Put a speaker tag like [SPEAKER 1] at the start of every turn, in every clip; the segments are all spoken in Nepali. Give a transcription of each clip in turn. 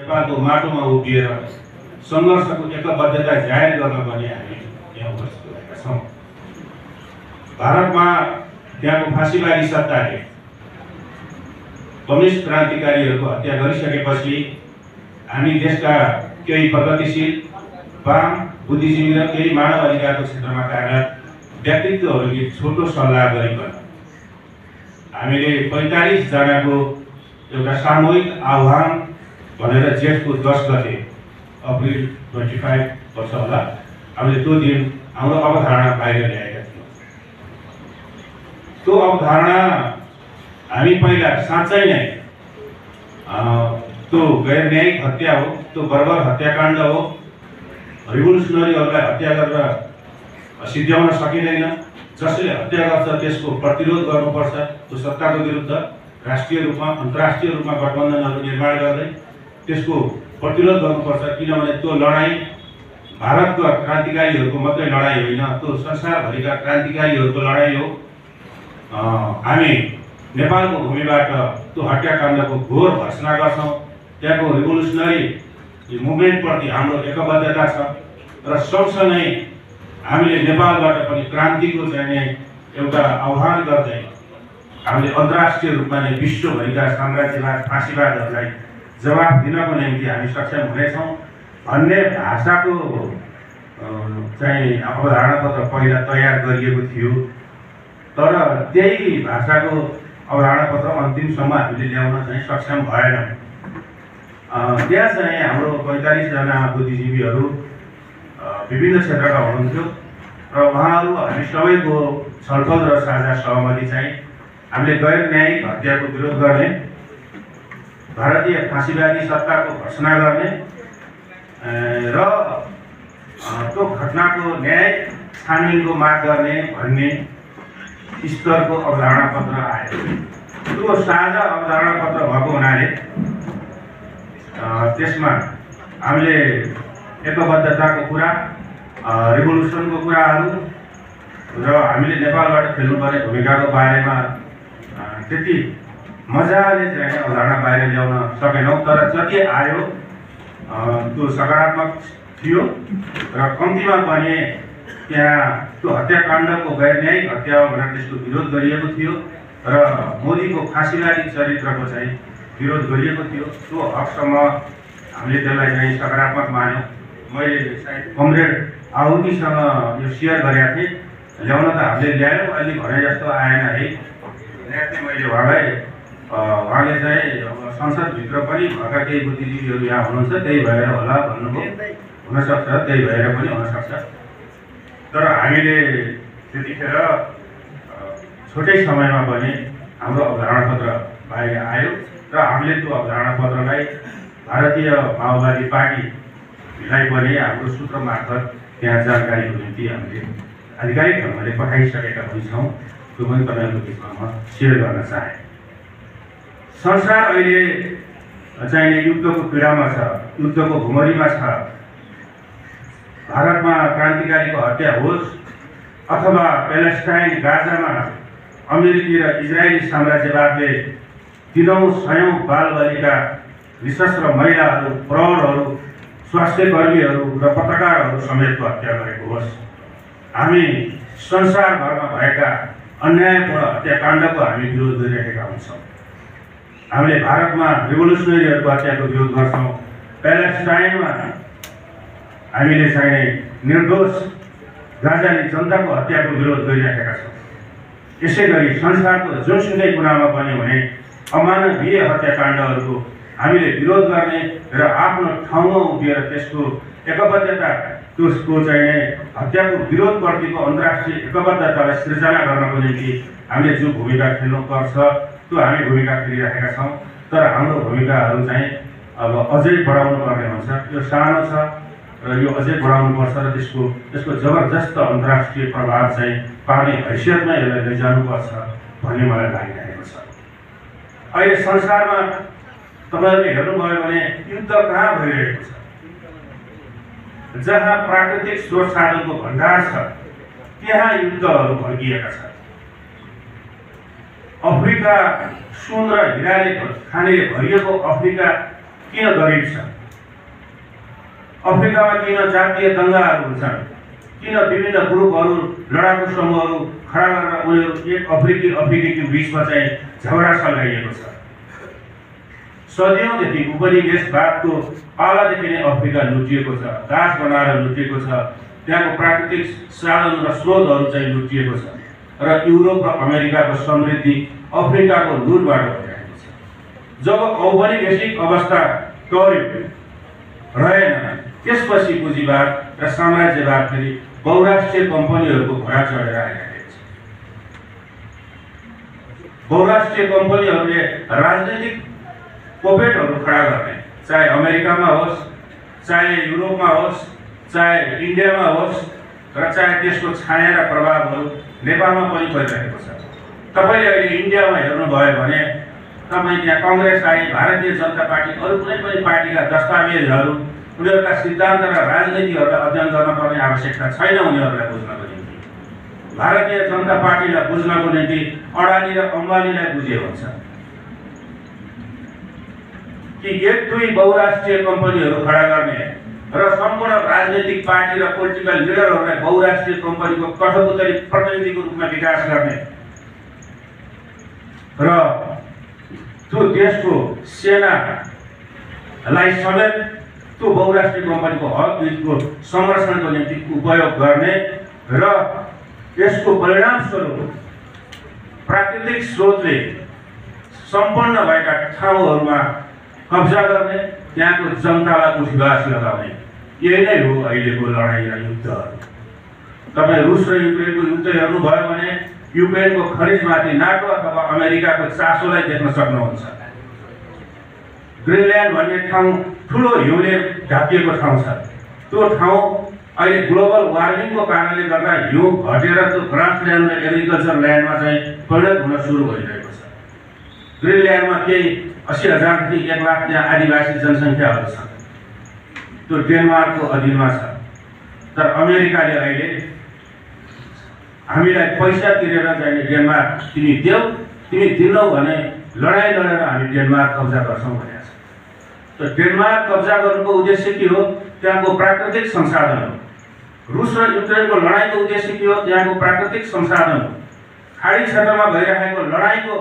[SPEAKER 1] नेपालको माटोमा उभिएर सङ्घर्षको एकबद्धता जाहेर गर्न पनि हामी यहाँ उपस्थित भएका छौँ। भारतमा त्यहाँको फाँसीवादी सत्ताले कम्युनिस्ट क्रान्तिकारीहरूको हत्या गरिसकेपछि हामी देशका केही प्रगतिशील वाम बुद्धिजीवी र केही मानव अधिकारको क्षेत्रमा कार्यरत व्यक्तित्वहरूले छोटो सल्लाह गरिकन हामीले 45 जनाको एउटा सामूहिक आह्वान भनेर जेठको 10 गते अप्रिल 25 वर्ष होला हामीले त्यो दिन हाम्रो अवधारणा बाहिर ल्याएका थियौँ। त्यो अवधारणा हामी पहिला साँच्चै नै त्यो गैर न्यायिक हत्या हो, त्यो बर्बर हत्याकाण्ड हो, रिभोल्युसनरीहरूलाई हत्या गरेर सिद्ध्याउन सकिँदैन। जसले हत्या गर्छ त्यसको प्रतिरोध गर्नुपर्छ। त्यो सत्ताको विरुद्ध राष्ट्रिय रूपमा अन्तर्राष्ट्रिय रूपमा गठबन्धनहरू निर्माण गर्दै त्यसको प्रतिरोध गर्नुपर्छ। किनभने त्यो लडाईँ भारतका क्रान्तिकारीहरूको मात्रै लडाईँ होइन, त्यो संसारभरिका क्रान्तिकारीहरूको लडाईँ हो। हामी नेपालको भूमिबाट त्यो हत्याकाण्डको घोर भर्त्सना गर्छौँ। त्यहाँको रिभोल्युसनरी मुभमेन्टप्रति हाम्रो एकबद्धता छ र सँगसँगै हामीले नेपालबाट पनि क्रान्तिको चाहिँ एउटा आह्वान गर्दै हामीले अन्तर्राष्ट्रिय रूपमा नै विश्वभरिका साम्राज्यवाद फाँसीवादहरूलाई जवाफ दिनको निम्ति हामी सक्षम हुनेछौँ भन्ने भाषाको चाहिँ अवधारणा पत्र पहिला तयार गरिएको थियो। तर त्यही भाषाको अवधारणा पत्र अन्तिमसम्म हामीले ल्याउन चाहिँ सक्षम भएनौँ। त्यहाँ चाहिँ हाम्रो 45 जना बुद्धिजीवीहरू विभिन्न क्षेत्रका हुनुहुन्थ्यो र उहाँहरू हामी सबैको छलफल र साझा सहमति चाहिँ हामीले गैर न्यायिक हत्याको विरोध गर्ने, भारतीय फाँसीवादी सत्ताको भर्त्सना गर्ने र त्यो घटनाको न्यायिक छानबिनको माग गर्ने भन्ने स्तरको अवधारणा पत्र आयो। त्यो साझा अवधारणा पत्र भएको हुनाले त्यसमा हामीले एकबद्धताको कुरा, रिभोल्युसनको कुराहरू र हामीले नेपालबाट खेल्नुपर्ने भूमिकाको बारेमा त्यति मजाले चाहिँ अवधारणा बाहिर ल्याउन सकेनौँ। तर जति आयो त्यो सकारात्मक थियो र कम्तीमा पनि त्यहाँ त्यो हत्याकाण्डको गैर न्यायिक हत्या भनेर त्यसको विरोध गरिएको थियो र मोदीको फाँसीवादी चरित्रको चाहिँ विरोध गरिएको थियो। त्यो हकसम्म हामीले त्यसलाई चाहिँ सकारात्मक मान्यौँ। मैले कमरेड आहुतिसँग यो सेयर गरेका थिएँ, ल्याउन त हामीले ल्यायौँ, अहिले भने जस्तो आएन है। ल्याएको मैले उहाँले चाहिँ संसदभित्र पनि भएका केही बुद्धिजीवीहरू यहाँ हुनुहुन्छ, त्यही भएर होला भन्नुभयो। हुनसक्छ, त्यही भएर पनि हुनसक्छ। तर हामीले त्यतिखेर छोटै समयमा पनि हाम्रो अवधारणा पत्र बाहिर आयो र हामीले त्यो अवधारणा पत्रलाई भारतीय माओवादी पार्टीलाई पनि हाम्रो सूत्र मार्फत त्यहाँ जानकारीको निम्ति हामीले आधिकारिक ढङ्गले पठाइसकेका पनि छौँ। त्यो पनि तपाईँहरूको बिचमा म सेयर गर्न चाहेँ। संसार अहिले चाहिँ युद्धको पीडामा छ, युद्धको भुमरीमा छ। भारतमा क्रान्तिकारीको हत्या होस् अथवा प्यालेस्टाइन गाजामा अमेरिकी र इजरायली साम्राज्यवादले दिनौँ सयौँ बालबालिका, निशस्त्र महिलाहरू, प्रौढहरू, स्वास्थ्य कर्मीहरू र पत्रकारहरू समेतको हत्या गरेको होस्, हामी संसारभरमा भएका अन्यायपूर्ण हत्याकाण्डको हामी विरोध गरिरहेका हुन्छौँ। हामीले भारतमा रिभोल्युसनरीहरूको हत्याको विरोध गर्छौँ। प्यालेस्टाइनमा हामीले चाहिँ निर्दोष गाजाली जनताको हत्याको विरोध गरिरहेका छौँ। यसै गरी संसारको जुनसुकै कुनामा पनि हुने अमानवीय हत्याकाण्डहरूको हामीले विरोध गर्ने र आफ्नो ठाउँमा उभिएर त्यसको एकबद्धता, त्यसको चाहिँ हत्याको विरोधप्रतिको अन्तर्राष्ट्रिय एकबद्धतालाई सृजना गर्नको निम्ति हामीले जो भूमिका खेल्नुपर्छ त्यो हामी भूमिका खेलिरहेका छौँ। तर हाम्रो भूमिकाहरू चाहिँ अब अझै बढाउनु पर्ने हुन्छ। यो सानो छ र यो अझै बढाउनुपर्छ र त्यसको जबरजस्त अन्तर्राष्ट्रिय प्रभाव चाहिँ पार्ने हैसियतमा यसलाई लैजानुपर्छ भन्ने मलाई लागिरहेको छ। अहिले संसारमा तपाईँहरूले हेर्नुभयो भने युद्ध कहाँ भइरहेको छ? जहाँ प्राकृतिक स्रोत साधनको भण्डार छ त्यहाँ युद्धहरू भड्किएका छन्। अफ्रिका सुन र हिराले खानेले भरिएको अफ्रिका किन गरिब छ, अफ्रिकामा किन जातीय दंगाहरू हुन्छन्, किन विभिन्न ग्रुपहरू लडाकु समूहहरू खडा गरेर उनीहरू एक अफ्रिकीको बीचमा चाहिँ झगडा सल्काइएको छ। सदियौँदेखि उपनिवेशवादको पालादेखि नै अफ्रिका लुटिएको छ, दास बनाएर लुटिएको छ, त्यहाँको प्राकृतिक साधन र स्रोतहरू चाहिँ लुटिएको छ र युरोप र अमेरिकाको समृद्धि अफ्रिकाको लुटबाट भइरहेको छ। जब औपनिवेशिक अवस्था टर्यो रहेन, त्यसपछि पुँजीवाद र साम्राज्यवाद फेरि बहुराष्ट्रिय कम्पनीहरूको घोडा चढेर आइरहेको छ। बहुराष्ट्रिय कम्पनीहरूले राजनीतिक पोपेटहरू खडा गर्ने, चाहे अमेरिकामा होस्, चाहे युरोपमा होस्, चाहे इन्डियामा होस् र चाहे त्यसको छाया र प्रभावहरू नेपालमा पनि परिरहेको छ। तपाईँले अहिले इन्डियामा हेर्नुभयो भने तपाईँ त्यहाँ कङ्ग्रेस आई, भारतीय जनता पार्टी, अरू कुनै पनि पार्टीका दस्तावेजहरू, उनीहरूका सिद्धान्त र राजनीतिहरूलाई अध्ययन गर्न पर्ने आवश्यकता छैन। उनीहरूलाई बुझ्नको निम्ति, भारतीय जनता पार्टीलाई बुझ्नको निम्ति अडानी र अम्बानीलाई बुझे हुन्छ कि एक दुई बहुराष्ट्रिय कम्पनीहरू खडा गर्ने र सम्पूर्ण राजनीतिक पार्टी र पोलिटिकल लिडरहरूलाई बहुराष्ट्रिय कम्पनीको कठपुतली प्रतिनिधिको रूपमा विकास गर्ने र त्यो देशको सेनालाई समेत त्यो बहुराष्ट्रिय कम्पनीको हक हितको संरक्षणको निम्ति उपयोग गर्ने र यसको परिणामस्वरूप प्राकृतिक स्रोतले सम्पन्न भएका ठाउँहरूमा कब्जा गर्ने, त्यहाँको जनतालाई उठिवास लगाउने, यही नै हो अहिलेको लडाइँ र युद्धहरू। तपाईँ रुस र युक्रेनको युद्ध हेर्नुभयो भने युक्रेनको खनिजमाथि नाटो अथवा अमेरिकाको चासोलाई देख्न सक्नुहुन्छ। ग्रिनल्यान्ड भन्ने ठाउँ ठुलो हिउँले ढाकिएको ठाउँ छ। त्यो ठाउँ अहिले ग्लोबल वार्मिङको कारणले गर्दा हिउँ घटेर त्यो ग्रासल्यान्ड र एग्रिकल्चर ल्यान्डमा चाहिँ परिणत हुन सुरु भइरहेको छ। ग्रिनल्यान्डमा केही 80,000देखि 1 लाख त्यहाँ आदिवासी जनसङ्ख्याहरू छन्। त्यो डेनमार्कको अधीनमा छ। तर अमेरिकाले अहिले हामीलाई पैसा तिरेर चाहिँ डेनमार्क तिमी देऊ, तिमी दिनौ भने लडाइँ लडेर हामी डेनमार्क कब्जा गर्छौँ भनेको छ। त डेनमार्क कब्जा गर्नुको उद्देश्य के हो? त्यहाँको प्राकृतिक संसाधन हो। रुस र युक्रेनको लडाइँको उद्देश्य के हो? त्यहाँको प्राकृतिक संसाधन हो। खाडी क्षेत्रमा भइरहेको लडाइँको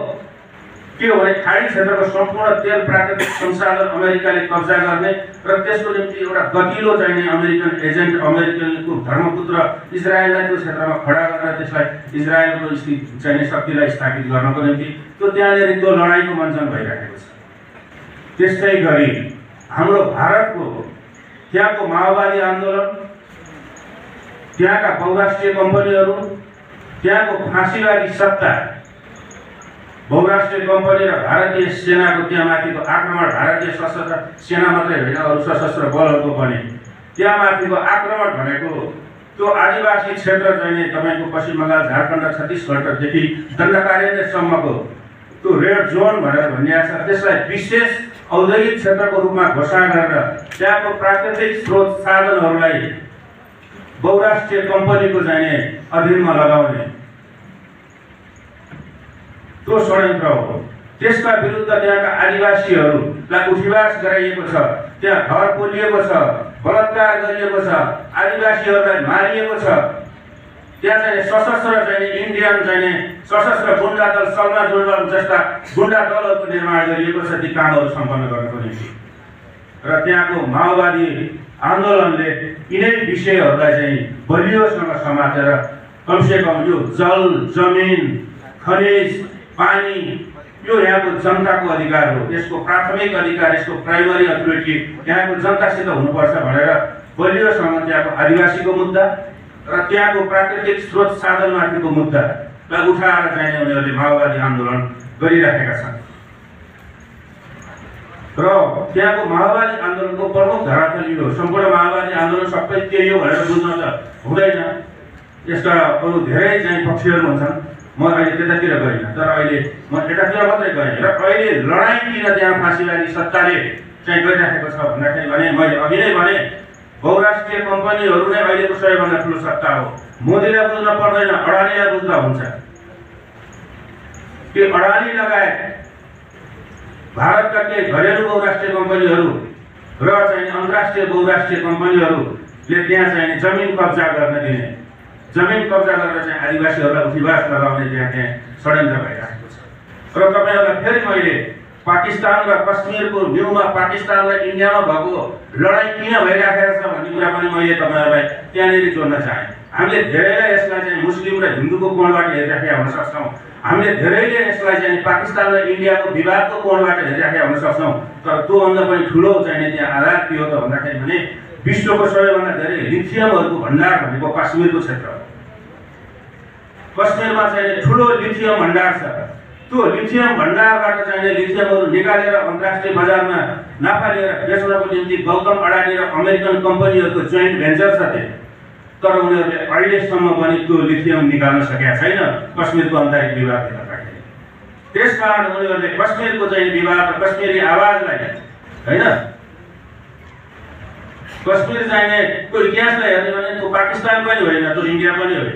[SPEAKER 1] के हो भने खाडी क्षेत्रको सम्पूर्ण तेल प्राकृतिक संसाधन अमेरिकाले कब्जा गर्ने र त्यसको निम्ति एउटा गतिलो चाहिने अमेरिकन एजेन्ट, अमेरिकनको धर्मपुत्र इजरायललाई त्यो क्षेत्रमा खडा गरेर त्यसलाई इजरायलको चाहिने शक्तिलाई स्थापित गर्नको निम्ति त्यो त्यहाँनिर त्यो लडाइँको मञ्चन भइरहेको छ। त्यस्तै गरी हाम्रो भारतको त्यहाँको माओवादी आन्दोलन, त्यहाँका बहुराष्ट्रिय कम्पनीहरू, त्यहाँको फाँसीवादी सत्ता, बहुराष्ट्रिय कम्पनी र भारतीय सेनाको त्यहाँमाथिको आक्रमण, भारतीय सशस्त्र सेना मात्रै होइन अरू सशस्त्र बलहरूको पनि त्यहाँमाथिको आक्रमण भनेको त्यो आदिवासी क्षेत्र चाहिँ तपाईँको पश्चिम बङ्गाल, झारखण्ड र छत्तिसगढदेखि दण्डकारण्यसम्मको त्यो रेड जोन भनेर भनिएको छ। त्यसलाई विशेष औद्योगिक क्षेत्रको रूपमा घोषणा गरेर त्यहाँको प्राकृतिक स्रोत साधनहरूलाई बहुराष्ट्रिय कम्पनीको चाहिँ अधीनमा लगाउने त्यो षड्यन्त्र हो। त्यसका विरुद्ध त्यहाँका आदिवासीहरूलाई उठिवास गराइएको छ, त्यहाँ घर पोलिएको छ, बलात्कार गरिएको छ, आदिवासीहरूलाई मारिएको छ। त्यहाँ चाहिँ सशस्त्र चाहिँ इन्डियन चाहिँ सशस्त्र गुन्डा दल, सलमा जुलम जस्ता गुन्डा दलहरूको निर्माण गरिएको छ ती कामहरू सम्पन्न गर्नको निम्ति। र त्यहाँको माओवादी आन्दोलनले यिनै विषयहरूलाई चाहिँ बलियोसँग समातेर कमसेकम यो जल, जमिन, खनिज, पानी यो यहाँको जनताको अधिकार हो, यसको प्राथमिक अधिकार, यसको प्राइमरी अथोरिटी यहाँको जनतासित हुनुपर्छ भनेर बलियोसँग त्यहाँको आदिवासीको मुद्दा र त्यहाँको प्राकृतिक स्रोत साधनमाथिको मुद्दालाई उठाएर चाहिँ उनीहरूले माओवादी आन्दोलन गरिरहेका छन्। र त्यहाँको माओवादी आन्दोलनको प्रमुख धरातल यो हो। सम्पूर्ण माओवादी आन्दोलन सबै त्यही हो भनेर बुझ्न त हुँदैन। यसका अरू धेरै चाहिँ पक्षहरू हुन्छन्। म अहिले त्यतातिर गइनँ, तर अहिले म यतातिर मात्रै गएँ र अहिले लडाइँतिर त्यहाँ फाँसीवादी सत्ताले चाहिँ गरिराखेको छ भन्दाखेरि भने मैले अघि नै भने बहुराष्ट्रिय कम्पनीहरू नै अहिलेको सबैभन्दा ठुलो सत्ता हो। मोदीलाई बुझ्न पर्दैन, अडानीलाई बुझ्दा हुन्छ। त्यो अडानी लगायत भारतका केही घरेलु बहुराष्ट्रिय कम्पनीहरू र चाहिँ अन्तर्राष्ट्रिय बहुराष्ट्रिय कम्पनीहरूले त्यहाँ चाहिँ जमिन कब्जा गर्न दिने, जमिन कब्जा गरेर चाहिँ आदिवासीहरूलाई उठीवास लगाउने त्यहाँ षड्यन्त्र भइरहेको छ। र तपाईँहरूलाई फेरि मैले पाकिस्तान र कश्मीरको न्यूमा पाकिस्तान र इन्डियामा भएको लडाइँ किन भइरहेको छ भन्ने कुरा पनि मैले तपाईँहरूलाई त्यहाँनिर जोड्न चाहेँ। हामीले धेरैलाई यसलाई चाहिँ मुस्लिम र हिन्दूको कोणबाट हेरिराखेका हुन सक्छौँ, हामीले धेरैले यसलाई चाहिँ पाकिस्तान र इन्डियाको विवादको कोणबाट हेरिराखेका हुन सक्छौँ। तर त्योभन्दा पनि ठुलो चाहिँ त्यहाँ आधार के हो त भन्दाखेरि भने विश्वको सबैभन्दा धेरै लिथियमहरूको भण्डार भनेको कश्मीरको क्षेत्र हो। कश्मीरमा चाहिँ ठुलो लिथियम भण्डार छ। त्यो लिथियम भण्डारबाट चाहिँ लिथियमहरू निकालेर अन्तर्राष्ट्रिय बजारमा नाफा लिएर बेच्नको निम्ति गौतम अडानी र अमेरिकन कम्पनीहरूको जोइन्ट भेन्चर छ त्यहाँ। तर उनीहरूले अहिलेसम्म पनि त्यो लिथियम निकाल्न सकेका छैन कश्मीरको आन्तरिक विवादले गर्दाखेरि। त्यसकारण उनीहरूले कश्मीरको चाहिँ विवाद र कश्मीरी आवाजलाई होइन, कश्मीर चाहिने त्यो इतिहासलाई हेर्ने भने त्यो पाकिस्तान पनि होइन, त्यो इन्डिया पनि होइन,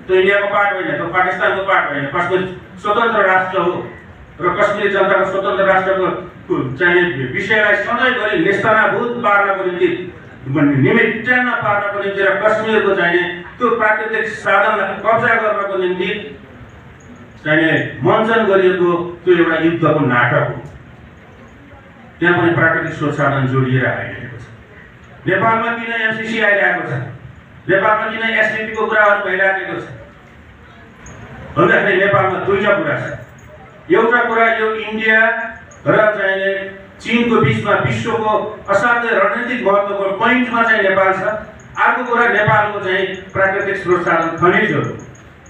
[SPEAKER 1] त्यो इन्डियाको पार्ट होइन, त्यो पाकिस्तानको पार्ट होइन। कश्मीर स्वतन्त्र राष्ट्र हो र कश्मीरी जनताको स्वतन्त्र राष्ट्रको चाहिँ विषयलाई सधैँभरि नेस्तनाबुद पार्नको निम्ति निमित्तान्न पार्नको निम्ति र कश्मीरको चाहिँ त्यो प्राकृतिक साधनलाई कब्जा गर्नको निम्ति चाहिँ मञ्चन गरिएको त्यो एउटा युद्धको नाटक हो। त्यहाँ पनि प्राकृतिक स्रोत साधन जोडिएर आइरहेको छ। नेपालमा किन एमसीसी आइरहेको छ, नेपालमा किन एसडीपीको कुराहरू भइरहेको छ भन्दाखेरि नेपालमा दुईटा कुरा छ। एउटा कुरा यो इन्डिया र चाहिँ चीनको बीचमा विश्वको असाध्य रणनीतिक महत्त्वको पोइन्टमा चाहिँ नेपाल छ। अर्को कुरा नेपालको चाहिँ प्राकृतिक स्रोत साधन खनिजहरू।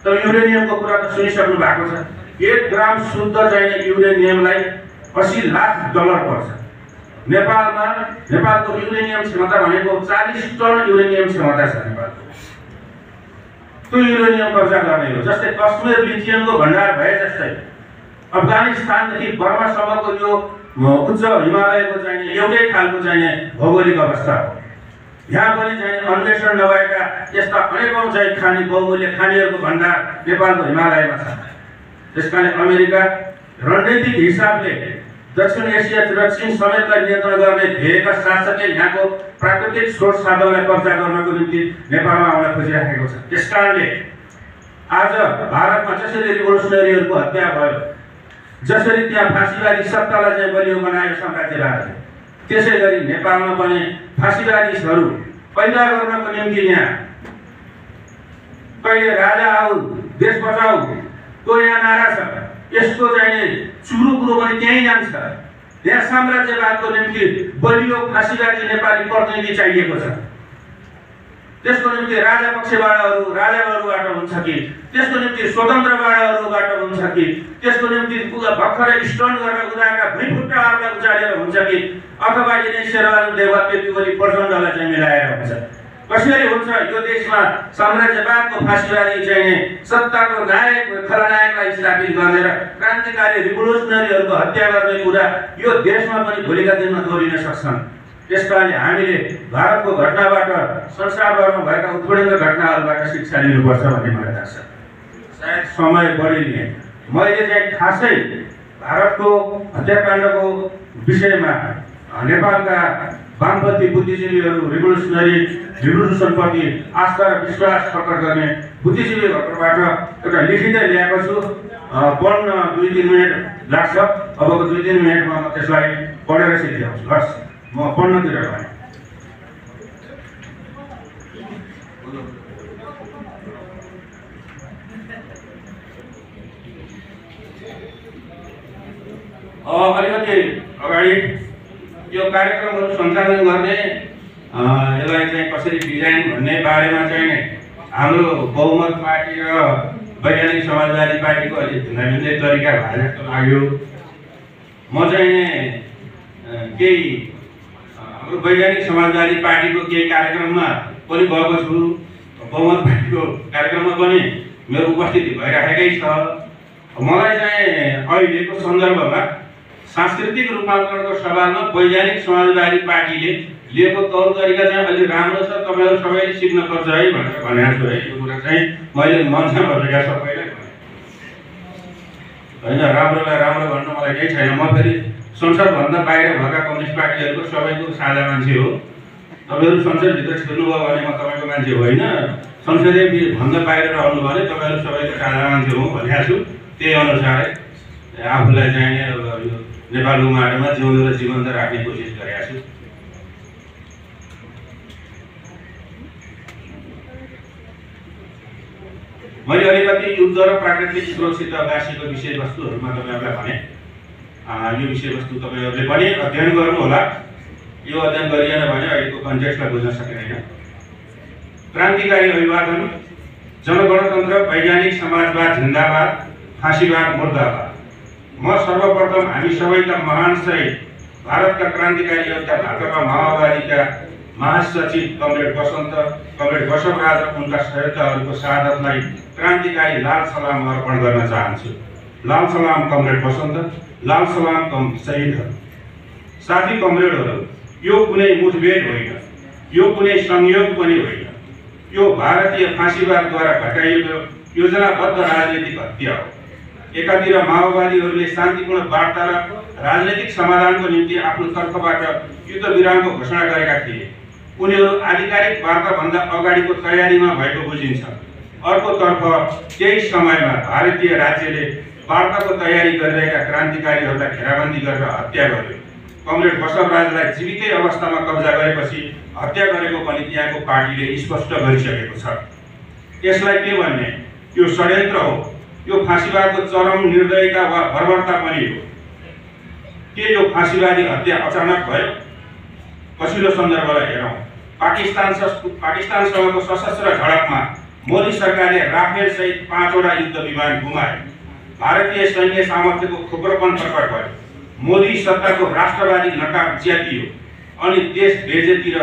[SPEAKER 1] त युरेनियमको कुरा त सुनिसक्नु भएको छ। 1 ग्राम शुद्ध चाहिँ युरेनियमलाई $80 लाख पर्छ। नेपालमा नेपालको युरेनियम क्षमता भनेको 40 टन युरेनियम क्षमता छ नेपालको। त्यो युरेनियम कब्जा गर्ने हो। जस्तै कश्मीर लिथियमको भण्डार भए जस्तै अफगानिस्तानदेखि बर्मासम्मको यो उच्च हिमालयको चाहिँ एउटै खालको चाहिँ भौगोलिक अवस्था हो। यहाँ पनि चाहिँ अन्वेषण नभएका यस्ता अनेकौं चाहिँ खानी बहुमूल्य खानीहरूको भण्डार नेपालको हिमालयमा छ। त्यसकारण अमेरिका रणनीतिक हिसाबले दक्षिण एसिया र चीन समेतलाई नियन्त्रण गर्ने ध्येयका साथसाथै यहाँको प्राकृतिक स्रोत साधनलाई कब्जा गर्नको निम्ति नेपालमा आउन खोजिरहेको छ। त्यसकारणले आज भारतमा जसरी रिभोल्युसनरीहरूको हत्या भयो, जसरी त्यहाँ फाँसीवादी सत्तालाई चाहिँ बलियो बनायो साम्राज्यवादले, त्यसै गरी नेपालमा पनि फाँसीवादीहरू पैदा गर्नको निम्ति यहाँ कहिले राजा आऊ देश बचाऊ त्यो यहाँ नारा छ। यसको चाहिँ सुरु कुरो पनि त्यहीँ जान्छ। यहाँ साम्राज्यवादको निम्ति बलियो फाँसीवादी नेपाली प्रतिनिधि चाहिएको छ। त्यसको निम्ति राजा राजाहरूबाट हुन्छ कि, त्यसको निम्ति स्वतन्त्रवादहरूबाट हुन्छ कि, त्यसको निम्ति भर्खरै स्टन गरेर उनीहरूका भुइँफुट्टाहरूलाई उचालेर हुन्छ कि, अथवा यिनै शेरबहादुर देउवा त्यति ओली प्रचण्डलाई चाहिँ मिलाएर हुन्छ। कसरी हुन्छ यो देशमा साम्राज्यवादको फाँसीवादी चाहिँ सत्ताको नायक खलनायकलाई स्थापित गरेर क्रान्तिकारी रिभोल्युसनरीहरूको हत्या गर्ने कुरा यो देशमा पनि भोलिका दिनमा दोहोरिन सक्छन्। त्यसकारण हामीले भारतको घटनाबाट संसारभरमा भएका उत्पीडनका घटनाहरूबाट शिक्षा लिनुपर्छ भन्ने मलाई लाग्छ। सायद समय बढी लिएँ। मैले चाहिँ खासै भारतको हत्याकाण्डको विषयमा नेपालका वामपन्थी बुद्धिजीवीहरू रिभोल्युसनप्रति आस्था र विश्वास प्रकट गर्ने बुद्धिजीवीहरूबाट एउटा लिखितै ल्याएको छु। पढ्न 2-3 मिनट लाग्छ। अबको 2-3 मिनटमा म त्यसलाई पढेर सिद्ध्याउँछु। हस्, म पढ्नतिर गएँ। अलिकति अगाडि यो कार्यक्रमहरू सञ्चालन गर्ने यसलाई चाहिँ कसरी डिजाइन भन्ने बारेमा चाहिँ हाम्रो बहुमत पार्टी र वैज्ञानिक समाजवादी पार्टीको अलिक भिन्दै भिन्दै तरिका भए जस्तो लाग्यो। म चाहिँ केही हाम्रो वैज्ञानिक समाजवादी पार्टीको केही कार्यक्रममा पनि गएको छु, बहुमत पार्टीको कार्यक्रममा पनि मेरो उपस्थिति भइराखेकै छ। मलाई चाहिँ अहिलेको सन्दर्भमा सांस्कृतिक रूपान्तरणको सवालमा वैज्ञानिक समाजवादी पार्टीले लिएको तौर तरिका चाहिँ अलि राम्रो छ, तपाईँहरू सबैले सिक्नुपर्छ है भनेर भनेको छु है। यो कुरा चाहिँ मैले मञ्चमा बसेका सबैलाई भने होइन, राम्रोलाई राम्रो भन्न मलाई केही छैन। म फेरि संसदभन्दा बाहिर भएका कम्युनिस्ट पार्टीहरूको सबैको साझा मान्छे हो। तपाईँहरू संसदभित्र छिर्नुभयो भने म तपाईँको मान्छे होइन, संसदीय भन्दा बाहिर रहनु भने तपाईँहरू सबैको साझा मान्छे हो भनेको छु। त्यही अनुसारै आफूलाई चाहिने यो नेपालको माटोमा जिउँदो र जीवन्त राख्ने कोसिस गरेको छु। मैले अलिकति युद्ध र प्राकृतिक स्रोतसित गाँसेको विषयवस्तुहरूमा तपाईँहरूलाई भने यो विषयवस्तु तपाईँहरूले पनि अध्ययन गर्नुहोला। यो अध्ययन गरिएन भने अहिलेको कन्टेक्स्टलाई बुझ्न सकिँदैन। क्रान्तिकारी अभिवादन, जनगणतन्त्र, वैज्ञानिक समाजवाद जिन्दाबाद, फाँसीवाद मुर्दाबाद। म सर्वप्रथम हामी सबैका महान शहीद भारतका क्रान्तिकारी योद्धा भाकपा माओवादीका महासचिव कमरेड बसवराज र उनका सहयोद्धाहरूको शहादतलाई क्रान्तिकारी लाल सलाम अर्पण गर्न चाहन्छु। लाल सलाम कमरेड बसन्त, लाल सलाम शहीदहरू। साथी कमरेडहरू, यो कुनै मुठभेड होइन, यो कुनै संयोग पनि होइन, यो भारतीय फाँसीवादद्वारा घटाइएको योजनाबद्ध राजनीतिक हत्या हो। एकातिर माओवादीहरूले शान्तिपूर्ण वार्ता र राजनैतिक समाधानको निम्ति आफ्नो तर्फबाट युद्ध विरामको घोषणा गरेका थिए। उनीहरू आधिकारिक वार्ताभन्दा अगाडिको तयारीमा भएको बुझिन्छ। अर्कोतर्फ त्यही समयमा भारतीय राज्यले वार्ताको तयारी गरिरहेका क्रान्तिकारीहरूलाई घेराबन्दी गरेर हत्या गर्यो। कमरेड बसवराजलाई जीवितै अवस्थामा कब्जा गरेपछि हत्या गरेको पनि त्यहाँको पार्टीले स्पष्ट गरिसकेको छ। यसलाई के भन्ने? यो षड्यन्त्र हो। यो फाँसीवादको चरम निर्दयता वा बर्बरता पनि हो। के यो फाँसीवादी हत्या अचानक भयो? पछिल्लो सन्दर्भलाई हेरौँ। पाकिस्तानसँगको सशस्त्र झडपमा मोदी सरकारले राफेल सहित 5 वटा युद्ध विमान गुमाए। भारतीय सैन्य सामर्थ्यको खोक्रोपन प्रकट भयो। मोदी सत्ताको राष्ट्रवादी नकाब च्यातियो अनि देश बेजेतिर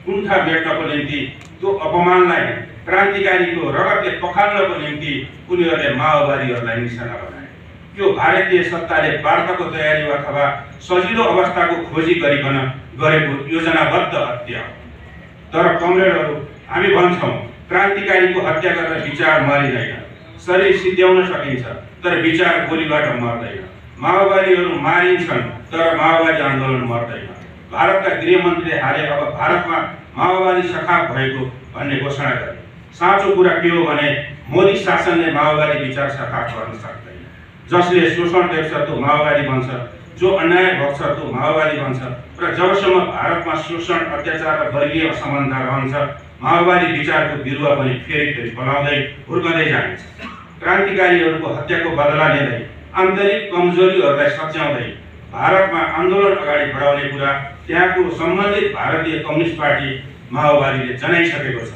[SPEAKER 1] कुण्ठा भेट्नको निम्ति त्यो अपमानलाई क्रान्तिकारीको रगतले पखाल्नको निम्ति उनीहरूले माओवादीहरूलाई निशाना बनाए। यो भारतीय सत्ताले वार्ताको तयारी अथवा सजिलो अवस्थाको खोजी गरिकन गरेको योजनाबद्ध हत्या हो। तर कमरेडहरू, हामी भन्छौँ क्रान्तिकारीको हत्या गरेर विचार मरिँदैन। शरीर सिद्ध्याउन सकिन्छ तर विचार गोलीबाट मर्दैन। माओवादीहरू मारिन्छन् तर माओवादी आन्दोलन मर्दैन। भारतका गृहमन्त्रीले हाले अब भारतमा माओवादी सखाप भएको भन्ने घोषणा गरे। साँचो कुरा के हो भने मोदी शासनले माओवादी विचार सखाप गर्न सक्दैन। जसले शोषण देख्छ त्यो माओवादी बन्छ, जो अन्याय भोग्छ त्यो माओवादी बन्छ। र जबसम्म भारतमा शोषण, अत्याचार र वर्गीय असमानता रहन्छ, माओवादी विचारको बिरुवा पनि फेरि बनाउँदै हुर्कँदै जान्छ। क्रान्तिकारीहरूको हत्याको बदला लिँदै आन्तरिक कमजोरीहरूलाई सच्याउँदै भारतमा आन्दोलन अगाडि बढाउने कुरा त्यहाँको सम्बन्धित भारतीय कम्युनिस्ट पार्टी माओवादीले जनाइसकेको छ।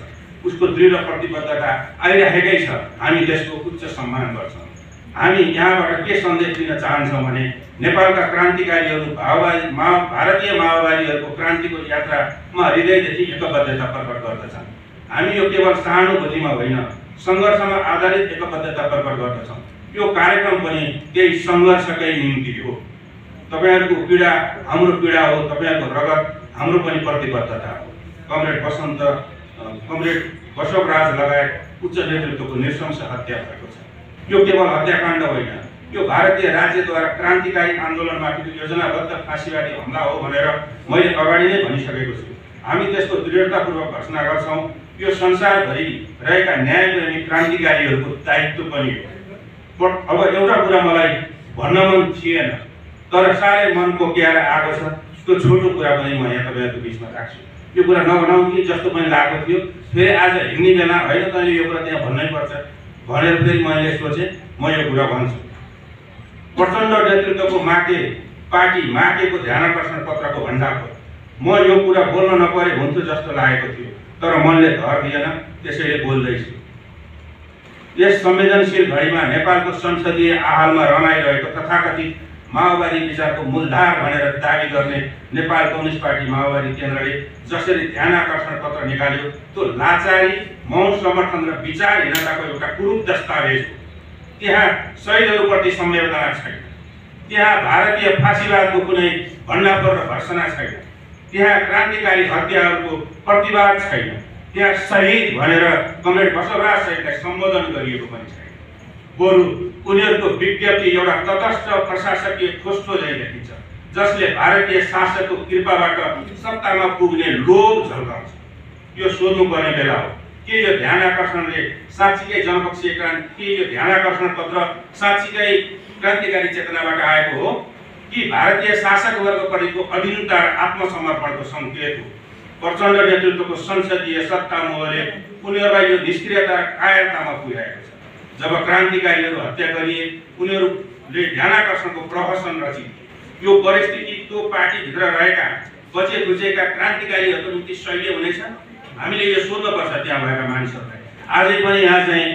[SPEAKER 1] उसको दृढ प्रतिबद्धता आइरहेकै छ। हामी त्यसको उच्च सम्मान गर्छौँ। हामी यहाँबाट के सन्देश दिन चाहन्छौँ भने नेपालका क्रान्तिकारीहरू भारतीय माओवादीहरूको क्रान्तिको यात्रामा हृदयदेखि एकबद्धता प्रकट गर्दछन्। हामी यो केवल सहानुभूतिमा होइन, सङ्घर्षमा आधारित एकबद्धता प्रकट गर्दछौँ। यो कार्यक्रम पनि त्यही सङ्घर्षकै निम्ति हो। तपाईँहरूको पीडा हाम्रो पीडा हो, तपाईँहरूको रगत हाम्रो पनि प्रतिबद्धता हो। कमरेड बसवराज लगायत उच्च नेतृत्वको नृशंस हत्या भएको छ। यो केवल हत्याकाण्ड होइन, यो भारतीय राज्यद्वारा क्रान्तिकारी आन्दोलनमाथिको योजनाबद्ध फाँसीवादी हमला हो भनेर मैले अगाडि नै भनिसकेको छु। हामी त्यसको दृढतापूर्वक घोषणा गर्छौँ। यो संसारभरि रहेका न्यायप्रेमी क्रान्तिकारीहरूको दायित्व पनि हो। अब एउटा कुरा मलाई भन्न मन थिएन तर साह्रै मन कोक्याएर आएको छ। त्यो छोटो कुरा पनि म यहाँ तपाईँहरूको बिचमा राख्छु। यो कुरा नभनाउँ कि जस्तो पनि लागेको थियो। फेरि आज हिँड्ने बेला होइन, तैँले यो कुरा त्यहाँ भन्नै पर्छ भनेर फेरि मैले सोचेँ, म यो कुरा भन्छु। प्रचण्ड नेतृत्वको पार्टी माकेको ध्यानाकर्षण पत्रको भण्डार हो। म यो कुरा बोल्न नपरे हुन्थ्यो जस्तो लागेको थियो तर मनले धर दिएन, त्यसैले बोल्दैछु। यस संवेदनशील घडीमा नेपालको संसदीय आहालमा रमाइरहेको तथाकथित माओवादी विचारको मूलधार भनेर दाबी गर्ने नेपाल कम्युनिस्ट पार्टी माओवादी केन्द्रले जसरी ध्यानाकर्षण पत्र निकाल्यो त्यो लाचारी, मौन समर्थन र विचारहीनताको एउटा कुरूप दस्तावेज हो। त्यहाँ शहीदहरूप्रति संवेदना छैन, त्यहाँ भारतीय फाँसीवादको कुनै भण्डाफोर र भर्सना छैन, त्यहाँ क्रान्तिकारी हत्याहरूको प्रतिवाद छैन, त्यहाँ शहीद भनेर कमरेड बसवराज सहितलाई सम्बोधन गरिएको पनि छैन। बरु उनीहरूको विज्ञप्ति एउटा तटस्थ प्रशासकीय खोस्टो झैँ देखिन्छ। जसले भारतीय शासकको कृपाबाट सत्तामा पुग्ने लोभ झल्काउँछ। यो सोध्नुपर्ने बेला हो के यो ध्यानाकर्षणले साँच्चीकै जनपक्षीय क्रान्ति, के यो ध्यानाकर्षण पत्र साँच्चीकै क्रान्तिकारी चेतनाबाट आएको हो कि भारतीय शासक वर्गप्रतिको अधीनता र आत्मसमर्पणको सङ्केत हो। प्रचण्ड नेतृत्वको संसदीय सत्ता मोहले उनीहरूलाई यो निष्क्रियता र कायरतामा पुर्याएको छ। जब क्रान्तिकारीहरू हत्या गरिए उनीहरूले ध्यानाकर्षणको प्रहसन रचिए। यो परिस्थिति त्यो पार्टीभित्र रहेका बचेखुचेका क्रान्तिकारीहरूको निम्ति सह्य हुनेछ? हामीले यो सोध्नुपर्छ त्यहाँ भएका मानिसहरूलाई। आजै पनि यहाँ चाहिँ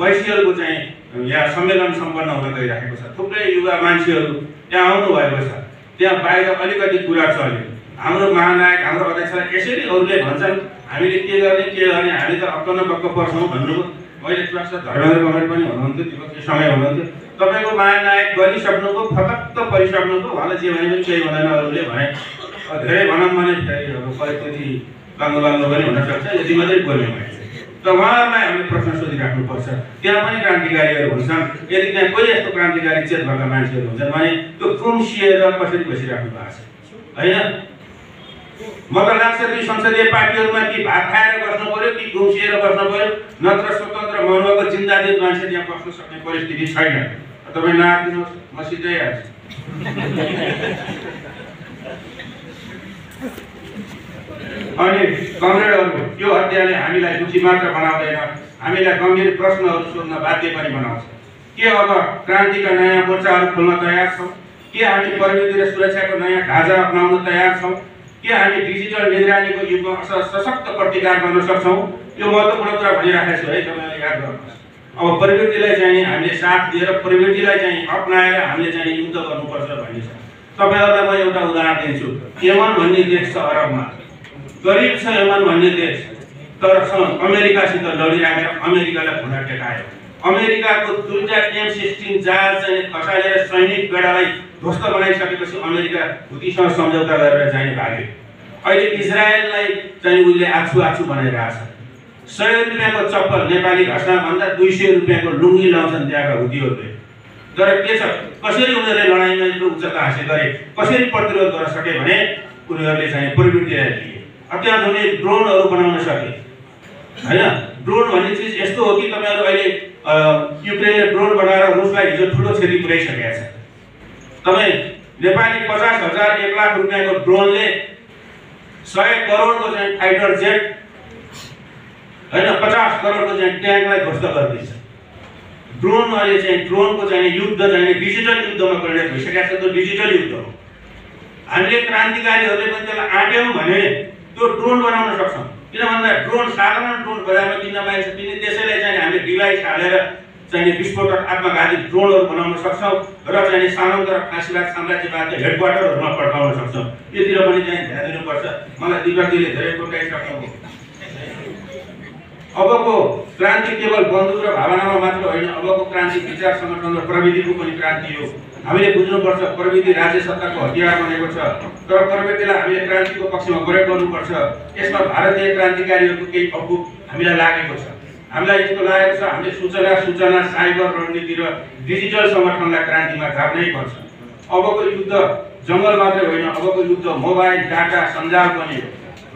[SPEAKER 1] वाइसिएलको चाहिँ यहाँ सम्मेलन सम्पन्न हुन गइरहेको छ। थुप्रै युवा मान्छेहरू त्यहाँ आउनु भएको छ। त्यहाँ बाहिर अलिकति कुरा चल्यो, हाम्रो महानायक हाम्रो अध्यक्षलाई यसरी अरूले भन्छन् हामीले के गर्ने हामी त अक्क बक्क पर्छौँ भन्नुभयो। मैले ट्रस्ट धर्मेन्द्र कमेर पनि हुनुहुन्थ्यो, त्यो समय हुनुहुन्थ्यो। तपाईँको महानायक गरिसक्नुभयो, फतक्क परिसक्नुभयो, उहाँलाई जे भने पनि केही हुँदैन अरूले भने। धेरै भनौँ भने फेरि अब परिस्थिति बाङ्गो पनि हुनसक्छ, यति मात्रै बोल्ने भएछ। त उहाँहरूलाई हामीले प्रश्न सोधिराख्नुपर्छ। त्यहाँ पनि क्रान्तिकारीहरू हुन्छन्। यदि त्यहाँ कोही यस्तो क्रान्तिकारी चेत भएका मान्छेहरू हुन्छन् भने त्यो गुम्सिएर कसरी बसिराख्नु भएको छ होइन? म त लाग्छ ती संसदीय पार्टीहरूमा कि भात खाएर बस्नु पर्यो कि गुम्सिएर बस्नु पर्यो, नत्र स्वतन्त्र मनुवाको जिन्दादिन मान्छे त्यहाँ बस्न सक्ने परिस्थिति छैन। तपाईँ नआदिनुहोस्, म सिधै आउँछु। अनि कमरेडहरू, यो हत्याले हामीलाई दुखी मात्र बनाउँदैन, हामीलाई गम्भीर प्रश्नहरू सोध्न बाध्य पनि बनाउँछ। के अब क्रान्तिका नयाँ मोर्चाहरू खोल्न तयार छौँ? के हामी प्रविधि र सुरक्षाको नयाँ ढाँचा अपनाउन तयार छौँ? के हामी डिजिटल निगरानीको युगमा सशक्त प्रतिकार गर्न सक्छौँ? यो महत्त्वपूर्ण कुरा भनिराखेको छु है, तपाईँले याद गर्नुहोस्। अब प्रविधिलाई चाहिँ हामीले साथ दिएर प्रविधिलाई चाहिँ अपनाएर हामीले चाहिँ युद्ध गर्नुपर्छ भन्ने छ। तपाईँहरूलाई म एउटा उदाहरण दिन्छु। यमन भन्ने देश छ अरबमा, गरिब छ यमन भन्ने देश, तर अमेरिकासित लडिराखेर अमेरिकालाई खुला टेकायो। अमेरिकाको दुईटा M16 जहाज चाहिँ खसालेर सैनिक बेडालाई ध्वस्त बनाइसकेपछि अमेरिका हुतीसँग सम्झौता गरेर चाहिँ भाग्यो। अहिले इजरायललाई चाहिँ उसले आछु बनाइरहेछ। 100 रुपियाँको चप्पल नेपाली घाँसमा भन्दा 200 रुपियाँको लुङ्गी लाउँछन् त्यहाँका हुतीहरूले। तर के छ, कसरी उनीहरूले लडाइँमा यत्रो उच्चता हासिल गरे, कसरी प्रतिरोध गर्न सके भने उनीहरूले चाहिँ प्रविधि लिए। अत्याधुनिक ड्रोनहरू बनाउन सके होइन? ड्रोन भन्ने चिज यस्तो हो कि तपाईँहरू अहिले युक्रेनले ड्रोन बनाएर रुसलाई हिजो ठुलो क्षति पुर्याइसकेका छ। तपाईँ नेपाली 50,000 1 लाख रुपियाँको ड्रोनले 100 करोडको चाहिँ फाइटर जेट होइन 50 करोडको चाहिँ ट्याङ्कलाई ध्वस्त गरिदिन्छ। ड्रोन अहिले चाहिँ ड्रोनको चाहिँ युद्ध चाहिँ डिजिटल युद्धमा परिणत भइसकेको छ। त्यो डिजिटल युद्ध हो। हामीले क्रान्तिकारीहरूले पनि त्यसलाई आँट्यौँ भने त्यो ड्रोन बनाउन सक्छौँ। किन भन्दा ड्रोन साधारण ड्रोन बजारमा किन्न पाइन्छ, किन त्यसैलाई चाहिँ हामीले डिभाइस हालेर चाहिँ विस्फोटक आत्मघाती ड्रोनहरू बनाउन सक्छौँ र चाहिँ सामन्त र फाँसीवाद साम्राज्यवादको हेडक्वार्टरहरूमा पठाउन सक्छौँ। यतिर पनि चाहिँ ध्यान दिनुपर्छ। मलाई दिपकजीले धेरै बताइसक्नुभयो। अबको क्रान्ति केवल बन्दुक र भावनामा मात्र होइन, अबको क्रान्ति विचार सङ्गठन र प्रविधिको पनि क्रान्ति हो। हामीले बुझ्नुपर्छ प्रविधि राज्य सत्ताको हतियार बनेको छ, तर प्रविधिलाई हामीले क्रान्तिको पक्षमा प्रयोग गर्नुपर्छ। यसमा भारतीय क्रान्तिकारीहरूको केही अपुग हामीलाई लागेको छ। हामीलाई यस्तो लागेको छ हामीले सूचना साइबर रणनीति र डिजिटल सङ्गठनलाई क्रान्तिमा थाप्नै पर्छ। अबको युद्ध जङ्गल मात्रै होइन, अबको युद्ध मोबाइल डाटा सञ्जाल पनि हो।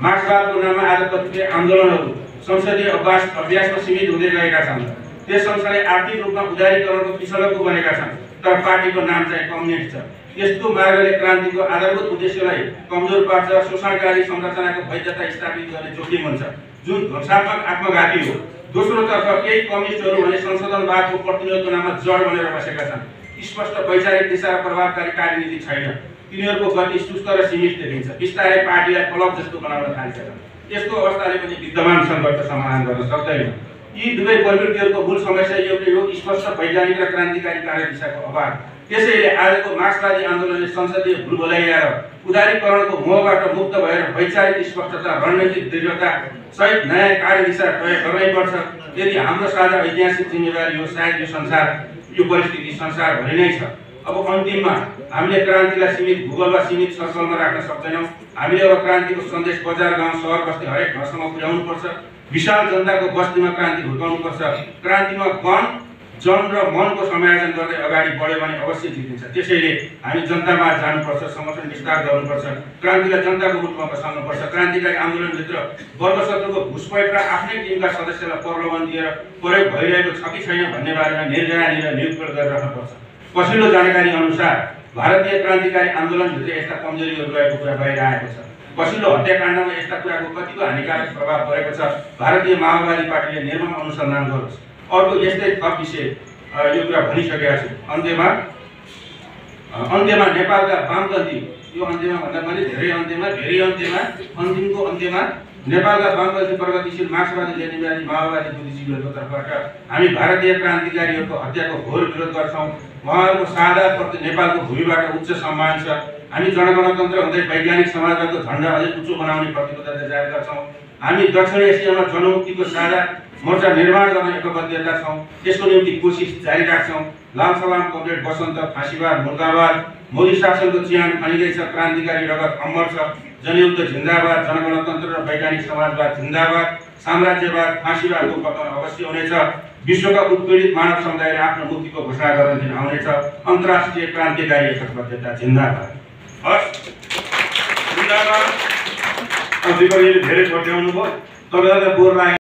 [SPEAKER 1] मार्क्सवादको नाममा आज कतिपय आन्दोलनहरू संसदीय अभ्यासमा सीमित हुँदै गएका छन्। त्यस सँगसँगै आर्थिक रूपमा उदारीकरणको पिछलको बनेका छन्, तर पार्टीको नाम चाहिँ कम्युनिस्ट छ। यस्तो मार्गले क्रान्तिको आधारभूत उद्देश्यलाई कमजोर पार्छ। शोषणकारी संरचनाको वैधता स्थापित गर्ने जोखिम हुन्छ, जुन ध्वंसात्मक आत्मघाती हो। दोस्रोतर्फ केही कम्युनिस्टहरू भने संशोधनवादको प्रतिनिधित्वको नाममा जड बनेर बसेका छन्। स्पष्ट वैचारिक दिशा र प्रभावकारी कार्यनीति छैन। तिनीहरूको गति सुस्त र सीमित देखिन्छ। बिस्तारै पार्टीलाई क्लब जस्तो बनाउन थालिसक्छन्। यस्तो अवस्थाले पनि विद्यमान सङ्कटको समाधान गर्न सक्दैन। यी दुवै प्रवृत्तिहरूको मूल समस्या एउटै हो, स्पष्ट वैज्ञानिक र क्रान्तिकारी कार्यदिशाको अभाव। त्यसैले आजको मार्क्सवादी आन्दोलनले संसदीय भुलभुलैया र उदारीकरणको मोहबाट मुक्त भएर वैचारिक स्पष्टता, रणनीतिक दृढता सहित नयाँ कार्यदिशा तय गर्नैपर्छ। यदि हाम्रो साझा ऐतिहासिक जिम्मेवारी हो, सायद यो परिस्थिति संसारभरि नै छ। अब अन्तिममा हामीले क्रान्तिलाई सीमित भूगोल वा सीमित सर्कलमा राख्न सक्दैनौँ। हामीले अब क्रान्तिको सन्देश बजार, गाउँ, सहर, बस्ती हरेक घरसम्म पुर्याउनुपर्छ। विशाल जनताको बस्तीमा क्रान्ति हुर्काउनुपर्छ। क्रान्तिमा गण जन र मनको समायोजन गर्दै अगाडि बढ्यो भने अवश्य जितिन्छ। त्यसैले हामी जनतामा जानुपर्छ, समर्थन विस्तार गर्नुपर्छ, क्रान्तिलाई जनताको रूपमा बसाल्नुपर्छ। क्रान्तिकारी आन्दोलनभित्र वर्गशत्रुको घुसपैठ र आफ्नै टिमका सदस्यलाई प्रलोभन दिएर प्रयोग भइरहेको छ कि छैन भन्ने बारेमा निर्गरानी र नियुक्त गरिराख्नुपर्छ। पछिल्लो जानकारी अनुसार भारतीय क्रान्तिकारी आन्दोलनभित्र यस्ता कमजोरीहरू रहेको कुरा बाहिर आएको छ। पछिल्लो हत्याकाण्डमा यस्ता कुराको कतिको हानिकारक प्रभाव परेको छ, भारतीय माओवादी पार्टीले निर्मम अनुसन्धान गरोस्। अर्को यस्तै थप विषय यो कुरा भनिसकेका छु। अन्त्यमा नेपालका वामपन्थी, यो अन्त्यमा भन्दा पनि धेरै अन्त्यमा, अन्तिमको अन्त्यमा नेपालका वामपन्थी प्रगतिशील मार्क्सवादी लेनिनवादी माओवादी बुद्धिजीवीहरूको तर्फबाट हामी भारतीय क्रान्तिकारीहरूको हत्याको घोर विरोध गर्छौँ। उहाँहरूको शहादतप्रति नेपालको भूमिबाट उच्च सम्मान छ। हामी जनगणतन्त्र हुँदै वैज्ञानिक समाजवादको झण्डा अझै उच्च बनाउने प्रतिबद्धता जारी गर्छौँ। हामी दक्षिण एसियामा जनमुक्तिको साझा मोर्चा निर्माण गर्ने एकबद्धता छौँ। त्यसको निम्ति कोसिस जारी राख्छौँ। लाल सलाम कमरेड बसन्त, फाँसीवाद मुर्दाबाद, मोदी शासनको चिहान खनिँदैछ, क्रान्तिकारी रगत अमर छ, जनयुद्ध जिन्दाबाद, जनगणतन्त्र र वैज्ञानिक समाजवाद जिन्दाबाद, साम्राज्यवाद फाँसीवादको पतन अवश्य हुनेछ, विश्वका उत्पीडित मानव समुदायले आफ्नो मुक्तिको घोषणा गर्न दिन आउनेछ, अन्तर्राष्ट्रिय क्रान्तिकारी एकबद्धता जिन्दाबाद। हस्, जिन्दाबाद। अब विपरीतले धेरै छोट्याउनु भयो, तपाईँहरूलाई बोर लाग्यो।